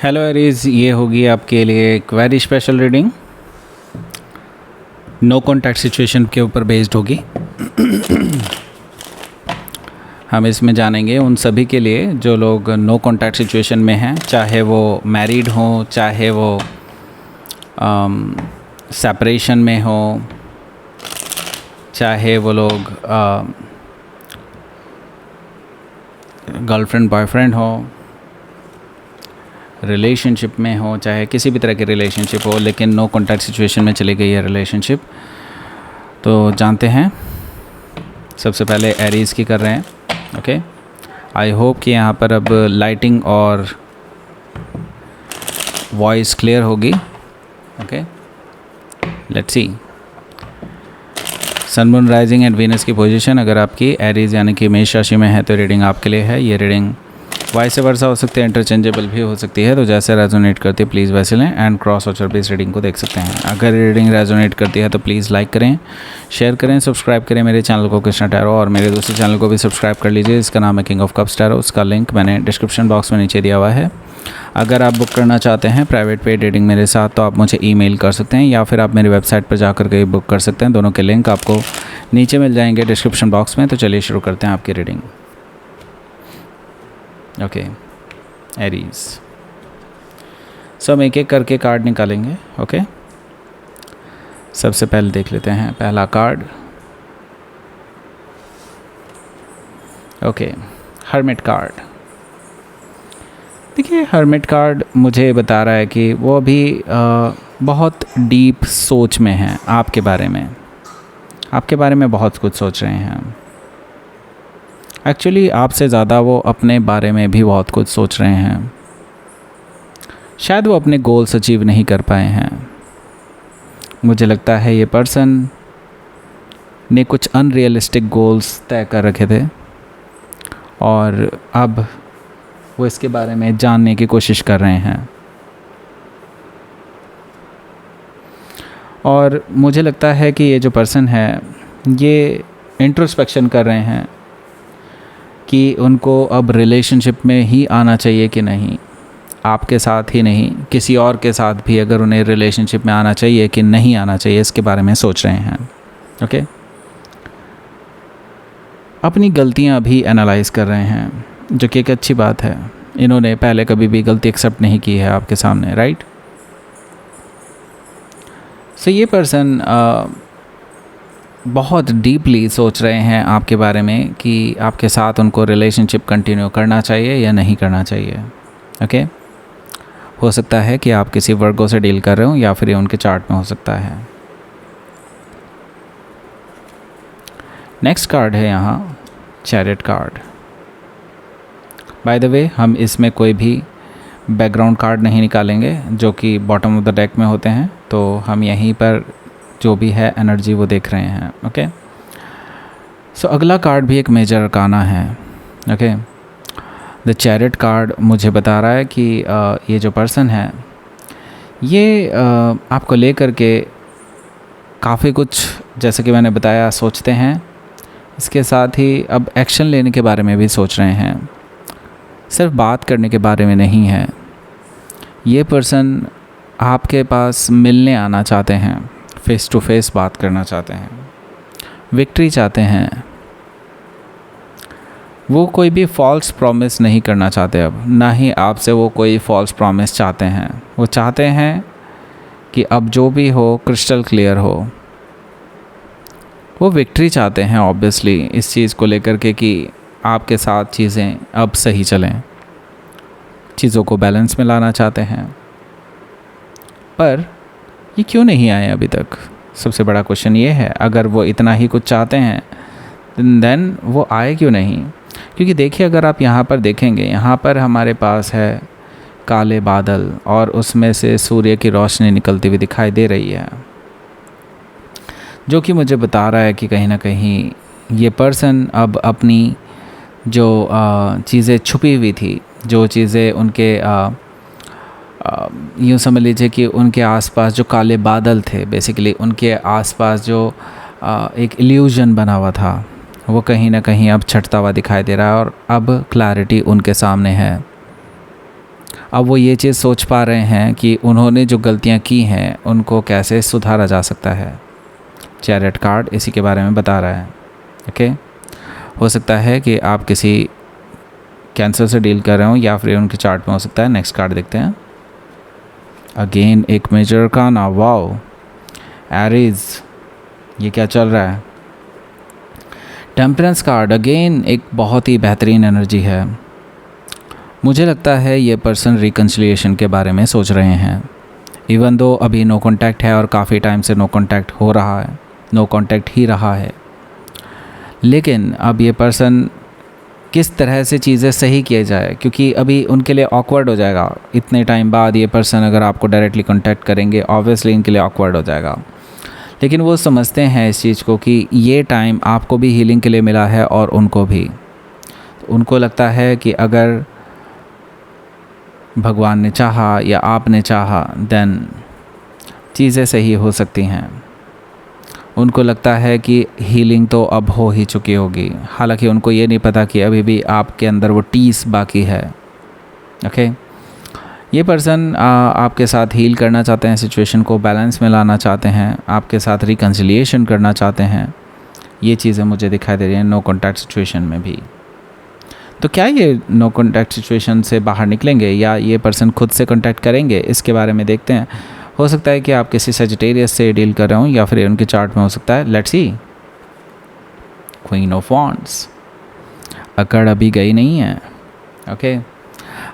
Hello Aries, ये होगी आपके लिए एक very special reading. No contact situation के ऊपर बेस्ड होगी। हम इसमें जानेंगे उन सभी के लिए जो लोग नो कॉन्टैक्ट सिचुएशन में हैं, चाहे वो मैरिड हों, चाहे वो सेपरेशन में हो, चाहे वो लोग गर्लफ्रेंड बॉयफ्रेंड हो, रिलेशनशिप में हो, चाहे किसी भी तरह की रिलेशनशिप हो, लेकिन नो कॉन्टैक्ट सिचुएशन में चली गई है रिलेशनशिप। तो जानते हैं, सबसे पहले एरीज़ की कर रहे हैं। ओके, आई होप कि यहाँ पर अब लाइटिंग और वॉइस क्लियर होगी। Okay, let's see. Sun, moon, rising and Venus की पोजीशन अगर आपकी एरीज़ यानी कि मेष राशि में है तो रीडिंग आपके लिए है। ये रीडिंग वाइस वर्सा हो सकती है, इंटरचेंजेबल भी हो सकती है, तो जैसे रेजोनेट करती है प्लीज़ वैसे लें एंड क्रॉस वॉचर भी इस रीडिंग को देख सकते हैं। अगर रीडिंग रेजोनेट करती है तो प्लीज़ लाइक करें, शेयर करें, सब्सक्राइब करें मेरे चैनल को कृष्णा टैरो, और मेरे दूसरे चैनल को भी सब्सक्राइब कर लीजिए, इसका नाम है किंग ऑफ कप्स टैरो। उसका लिंक मैंने डिस्क्रिप्शन बॉक्स में नीचे दिया हुआ है। अगर आप बुक करना चाहते हैं प्राइवेट पेड रीडिंग मेरे साथ तो आप मुझे ईमेल कर सकते हैं या फिर आप मेरी वेबसाइट पर जाकर के बुक कर सकते हैं। दोनों के लिंक आपको नीचे मिल जाएंगे डिस्क्रिप्शन बॉक्स में। तो चलिए शुरू करते हैं आपकी रीडिंग। ओके एरीज, सब एक एक करके कार्ड निकालेंगे। ओके, सबसे पहले देख लेते हैं पहला कार्ड। Okay, hermit card. देखिए, हर्मिट कार्ड मुझे बता रहा है कि वो अभी बहुत डीप सोच में है आपके बारे में बहुत कुछ सोच रहे हैं। एक्चुअली आपसे ज़्यादा वो अपने बारे में भी बहुत कुछ सोच रहे हैं। शायद वो अपने गोल्स अचीव नहीं कर पाए हैं। मुझे लगता है ये पर्सन ने कुछ अनरियलिस्टिक गोल्स तय कर रखे थे और अब वो इसके बारे में जानने की कोशिश कर रहे हैं। और मुझे लगता है कि ये जो पर्सन है ये इंट्रोस्पेक्शन कर रहे हैं कि उनको अब रिलेशनशिप में ही आना चाहिए कि नहीं, आपके साथ ही नहीं किसी और के साथ भी अगर उन्हें रिलेशनशिप में आना चाहिए कि नहीं आना चाहिए, इसके बारे में सोच रहे हैं। ओके, अपनी गलतियां भी एनालाइज कर रहे हैं, जो कि एक अच्छी बात है। इन्होंने पहले कभी भी गलती एक्सेप्ट नहीं की है आपके सामने, राइट। सो ये पर्सन बहुत डीपली सोच रहे हैं आपके बारे में कि आपके साथ उनको रिलेशनशिप कंटिन्यू करना चाहिए या नहीं करना चाहिए। ओके, हो सकता है कि आप किसी वर्गों से डील कर रहे हो या फिर ये उनके चार्ट में हो सकता है। नेक्स्ट कार्ड है यहाँ chariot card. By the way, हम इसमें कोई भी बैकग्राउंड कार्ड नहीं निकालेंगे जो कि बॉटम ऑफ द डेक में होते हैं, तो हम यहीं पर जो भी है एनर्जी वो देख रहे हैं। ओके, सो अगला कार्ड भी एक मेजर अरकाना है। ओके, द चैरियट कार्ड मुझे बता रहा है कि ये जो पर्सन है ये आपको लेकर के काफ़ी कुछ, जैसे कि मैंने बताया, सोचते हैं। इसके साथ ही अब एक्शन लेने के बारे में भी सोच रहे हैं, सिर्फ बात करने के बारे में नहीं है। ये पर्सन आपके पास मिलने आना चाहते हैं, फेस टू फेस बात करना चाहते हैं, विक्ट्री चाहते हैं। वो कोई भी फॉल्स प्रॉमिस नहीं करना चाहते अब, ना ही आपसे वो कोई फॉल्स प्रॉमिस चाहते हैं। वो चाहते हैं कि अब जो भी हो क्रिस्टल क्लियर हो। वो विक्ट्री चाहते हैं ऑब्वियसली इस चीज़ को लेकर के कि आपके साथ चीज़ें अब सही चलें, चीज़ों को बैलेंस में लाना चाहते हैं। पर ये क्यों नहीं आए अभी तक? सबसे बड़ा क्वेश्चन ये है। अगर वो इतना ही कुछ चाहते हैं देन वो आए क्यों नहीं? क्योंकि देखिए, अगर आप यहाँ पर देखेंगे, यहाँ पर हमारे पास है काले बादल और उसमें से सूर्य की रोशनी निकलती हुई दिखाई दे रही है, जो कि मुझे बता रहा है कि कहीं ना कहीं ये पर्सन अब अपनी जो चीज़ें छुपी हुई थी, जो चीज़ें उनके यूँ समझ लीजिए कि उनके आसपास जो काले बादल थे, बेसिकली उनके आसपास जो एक इल्यूजन बना हुआ था, वो कहीं ना कहीं अब छटता हुआ दिखाई दे रहा है और अब क्लैरिटी उनके सामने है। अब वो ये चीज़ सोच पा रहे हैं कि उन्होंने जो गलतियाँ की हैं उनको कैसे सुधारा जा सकता है। चैरियट कार्ड इसी के बारे में बता रहा है। ओके, हो सकता है कि आप किसी कैंसर से डील कर रहे हो या फिर उनके चार्ट में हो सकता है। नेक्स्ट कार्ड देखते हैं। अगेन एक मेजर अरकाना, वाओ, एरीज, ये क्या चल रहा है? टेम्परेंस कार्ड, अगेन एक बहुत ही बेहतरीन एनर्जी है। मुझे लगता है ये पर्सन रिकन्सिलिएशन के बारे में सोच रहे हैं। इवन दो अभी नो कांटेक्ट है और काफ़ी टाइम से नो कांटेक्ट हो रहा है, नो कांटेक्ट ही रहा है, लेकिन अब ये पर्सन किस तरह से चीज़ें सही किए जाए, क्योंकि अभी उनके लिए ऑकवर्ड हो जाएगा। इतने टाइम बाद ये पर्सन अगर आपको डायरेक्टली कांटेक्ट करेंगे, ऑब्वियसली इनके लिए ऑकवर्ड हो जाएगा, लेकिन वो समझते हैं इस चीज़ को कि ये टाइम आपको भी हीलिंग के लिए मिला है और उनको भी। तो उनको लगता है कि अगर भगवान ने चाहा या आपने चाहा देन चीज़ें सही हो सकती हैं। उनको लगता है कि हीलिंग तो अब हो ही चुकी होगी, हालांकि उनको ये नहीं पता कि अभी भी आपके अंदर वो टीस बाकी है। ओके, ये पर्सन आपके साथ हील करना चाहते हैं, सिचुएशन को बैलेंस में लाना चाहते हैं, आपके साथ रिकन्सिलिएशन करना चाहते हैं। ये चीज़ें मुझे दिखाई दे रही हैं नो कॉन्टैक्ट सिचुएशन में भी। तो क्या ये नो कॉन्टैक्ट सिचुएशन से बाहर निकलेंगे या ये पर्सन खुद से कॉन्टैक्ट करेंगे, इसके बारे में देखते हैं। हो सकता है कि आप किसी सजिटेरियस से डील कर रहे हो या फिर उनके चार्ट में हो सकता है। Let's see, queen of wands, अकड़ अभी गई नहीं है। ओके,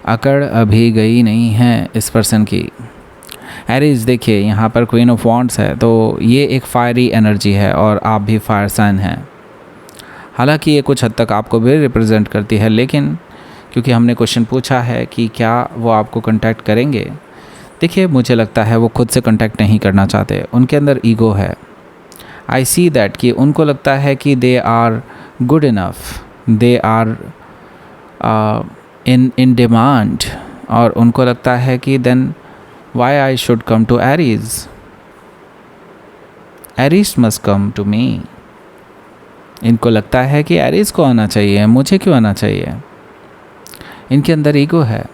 अकड़ अभी गई नहीं है इस पर्सन की। एरीज, देखिए यहाँ पर क्वीन ऑफ वॉन्ड्स है, तो ये एक फायरी एनर्जी है और आप भी फायर साइन हैं। हालांकि ये कुछ हद तक आपको भी रिप्रेजेंट करती है, लेकिन क्योंकि हमने क्वेश्चन पूछा है कि क्या वो आपको कांटेक्ट करेंगे, देखिए मुझे लगता है वो खुद से कांटेक्ट नहीं करना चाहते। उनके अंदर ईगो है। आई सी दैट कि उनको लगता है कि they are good enough, they are in demand, और उनको लगता है कि then why I should come to Aries, Aries must come to me. इनको लगता है कि एरीज को आना चाहिए, मुझे क्यों आना चाहिए। इनके अंदर ईगो है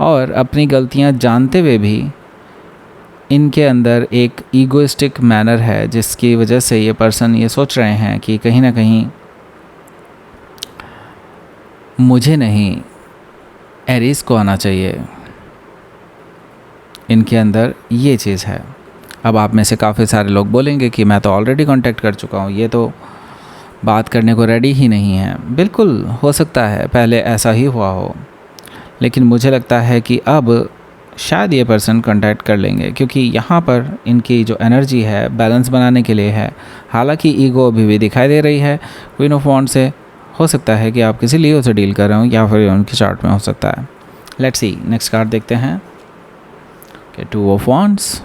और अपनी गलतियां जानते हुए भी इनके अंदर एक ईगोइस्टिक मैनर है, जिसकी वजह से ये पर्सन ये सोच रहे हैं कि कहीं ना कहीं मुझे नहीं, एरीज को आना चाहिए। इनके अंदर ये चीज़ है। अब आप में से काफ़ी सारे लोग बोलेंगे कि मैं तो ऑलरेडी कांटेक्ट कर चुका हूँ, ये तो बात करने को रेडी ही नहीं है। बिल्कुल हो सकता है पहले ऐसा ही हुआ हो, लेकिन मुझे लगता है कि अब शायद ये पर्सन कांटेक्ट कर लेंगे, क्योंकि यहाँ पर इनकी जो एनर्जी है बैलेंस बनाने के लिए है। हालांकि ईगो अभी भी दिखाई दे रही है क्वीन ऑफ वॉन्ड्स से। हो सकता है कि आप किसी लियो से डील कर रहे हो या फिर उनके चार्ट में हो सकता है। लेट्स सी, नेक्स्ट कार्ड देखते हैं कि टू ऑफ वॉन्ड्स।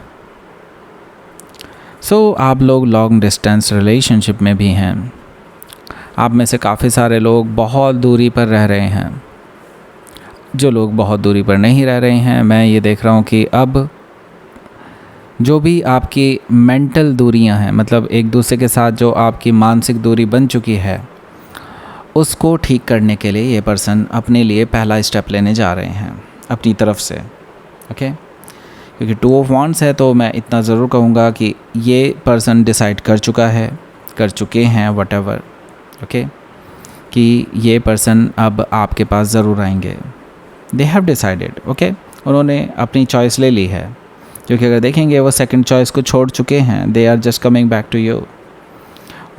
सो आप लोग लॉन्ग डिस्टेंस रिलेशनशिप में भी हैं। आप में से काफ़ी सारे लोग बहुत दूरी पर रह रहे हैं। जो लोग बहुत दूरी पर नहीं रह रहे हैं, मैं ये देख रहा हूँ कि अब जो भी आपकी मेंटल दूरियां हैं, मतलब एक दूसरे के साथ जो आपकी मानसिक दूरी बन चुकी है, उसको ठीक करने के लिए ये पर्सन अपने लिए पहला स्टेप लेने जा रहे हैं अपनी तरफ से। ओके, क्योंकि टू ऑफ वॉन्ड्स है तो मैं इतना ज़रूर कहूँगा कि ये पर्सन डिसाइड कर चुका है, कर चुके हैं व्हाटएवर। ओके, कि ये पर्सन अब आपके पास ज़रूर आएंगे। They have decided. ओके, उन्होंने अपनी चॉइस ले ली है, क्योंकि अगर देखेंगे वो सेकंड चॉइस को छोड़ चुके हैं। They are just coming back to you.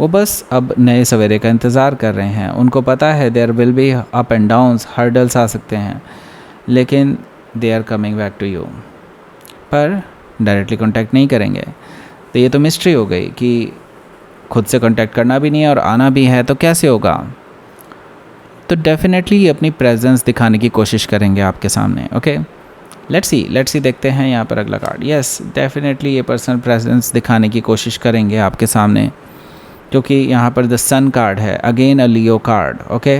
वो बस अब नए सवेरे का इंतज़ार कर रहे हैं। उनको पता है there will be up and downs, hurdles आ सकते हैं, लेकिन they are coming back to you. पर डायरेक्टली कांटेक्ट नहीं करेंगे। तो ये तो मिस्ट्री हो गई कि खुद से कांटेक्ट करना भी नहीं है और आना भी है, तो कैसे होगा। तो डेफिनेटली अपनी प्रेजेंस दिखाने की कोशिश करेंगे आपके सामने। ओके, लेट्स सी देखते हैं यहाँ पर अगला कार्ड। यस, डेफिनेटली ये पर्सन प्रेजेंस दिखाने की कोशिश करेंगे आपके सामने, क्योंकि यहाँ पर द सन कार्ड है, again a Leo card. Okay,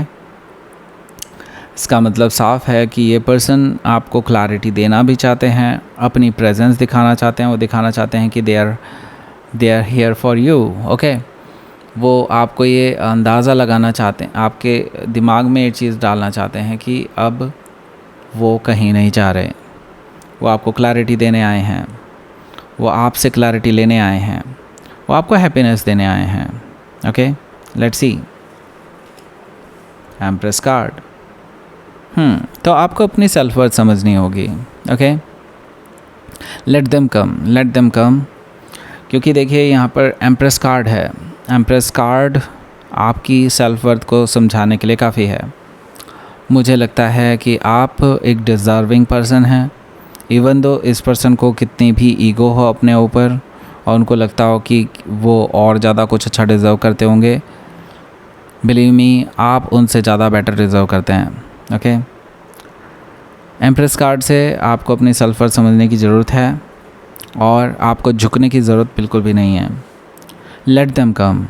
इसका मतलब साफ है कि ये पर्सन आपको क्लैरिटी देना भी चाहते हैं, अपनी प्रेजेंस दिखाना चाहते हैं। वो दिखाना चाहते हैं कि they are here for you. Okay, वो आपको ये अंदाज़ा लगाना चाहते हैं, आपके दिमाग में ये चीज़ डालना चाहते हैं कि अब वो कहीं नहीं जा रहे, वो आपको क्लैरिटी देने आए हैं, वो आपसे क्लैरिटी लेने आए हैं, वो आपको हैप्पीनेस देने आए हैं। Okay, let's C empress card. तो आपको अपनी सेल्फ वर्थ समझनी होगी। ओके, लेट देम कम, क्योंकि देखिए यहाँ पर एम्प्रेस कार्ड है। एम्प्रेस कार्ड आपकी सेल्फ वर्थ को समझाने के लिए काफ़ी है। मुझे लगता है कि आप एक डिज़र्विंग पर्सन हैं, इवन दो इस पर्सन को कितनी भी ईगो हो अपने ऊपर और उनको लगता हो कि वो और ज़्यादा कुछ अच्छा डिज़र्व करते होंगे, बिलीव मी आप उनसे ज़्यादा बेटर डिज़र्व करते हैं। ओके, एम्प्रेस कार्ड से आपको अपनी सेल्फ वर्थ समझने की ज़रूरत है और आपको झुकने की ज़रूरत बिल्कुल भी नहीं है। Let them come,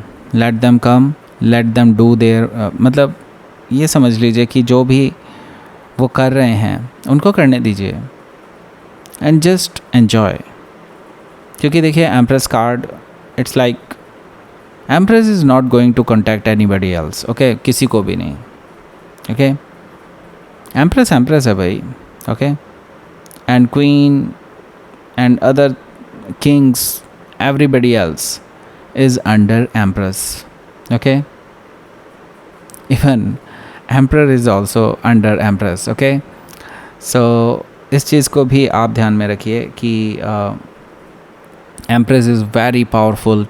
let them do their, मतलब ये समझ लीजिए कि जो भी वो कर रहे हैं उनको करने दीजिए एंड जस्ट एन्जॉय। क्योंकि देखिए empress card it's like empress is not going to contact anybody else. Okay, किसी को भी नहीं। ओके, एम्प्रेस है भाई। Okay, and queen and other kings, everybody else is under empress. Okay, even emperor is also under empress. Okay, so इस चीज़ को भी आप ध्यान में रखिए कि empress is very powerful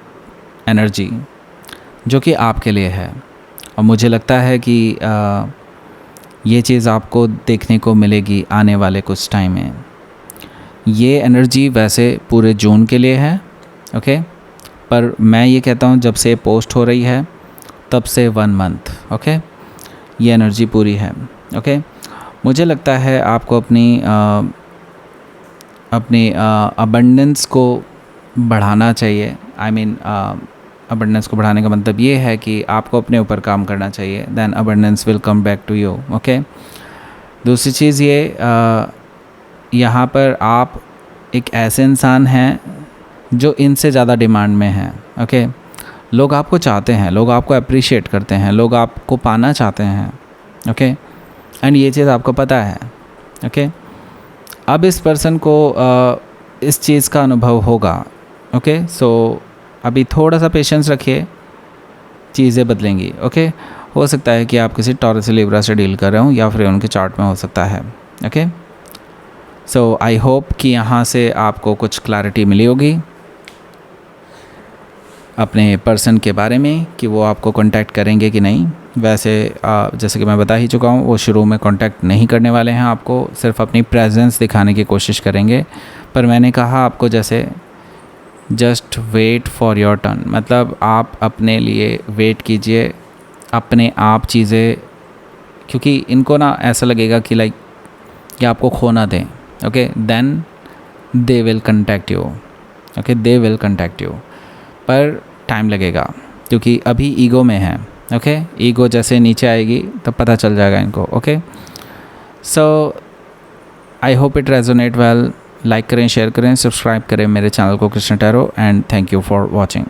energy जो कि आपके लिए है। और मुझे लगता है कि ये चीज़ आपको देखने को मिलेगी आने वाले कुछ टाइम में। ये एनर्जी वैसे पूरे जून के लिए है। ओके, पर मैं ये कहता हूँ जब से पोस्ट हो रही है तब से 1 मंथ, ओके, ये एनर्जी पूरी है। ओके, मुझे लगता है आपको अपनी अबंडेंस को बढ़ाना चाहिए। आई मीन अबंडेंस को बढ़ाने का मतलब ये है कि आपको अपने ऊपर काम करना चाहिए, then abundance will come back to you. Okay, दूसरी चीज़ ये यहाँ पर आप एक ऐसे इंसान हैं जो इनसे ज़्यादा डिमांड में हैं। ओके, लोग आपको चाहते हैं, लोग आपको अप्रिशिएट करते हैं, लोग आपको पाना चाहते हैं। ओके, एंड ये चीज़ आपको पता है। ओके, अब इस पर्सन को इस चीज़ का अनुभव होगा। ओके, सो अभी थोड़ा सा पेशेंस रखिए, चीज़ें बदलेंगी। ओके, हो सकता है कि आप किसी टॉरस लिब्रा से डील कर रहे हो या फिर उनके चार्ट में हो सकता है। ओके, सो आई होप कि यहाँ से आपको कुछ क्लैरिटी मिली होगी अपने पर्सन के बारे में कि वो आपको कांटेक्ट करेंगे कि नहीं। वैसे जैसे कि मैं बता ही चुका हूँ, वो शुरू में कांटेक्ट नहीं करने वाले हैं, आपको सिर्फ अपनी प्रेजेंस दिखाने की कोशिश करेंगे। पर मैंने कहा आपको जैसे just wait for your turn, मतलब आप अपने लिए वेट कीजिए, अपने आप चीज़ें, क्योंकि इनको ना ऐसा लगेगा कि लाइक कि आपको खोना दें। Okay, then they will contact you. Okay, they will contact you, पर टाइम लगेगा क्योंकि अभी ईगो में है। ओके, ईगो जैसे नीचे आएगी तब पता चल जाएगा इनको। Okay, so I hope it resonate well. Like करें, शेयर करें, सब्सक्राइब करें मेरे चैनल को Krishna tarot, and thank you for watching.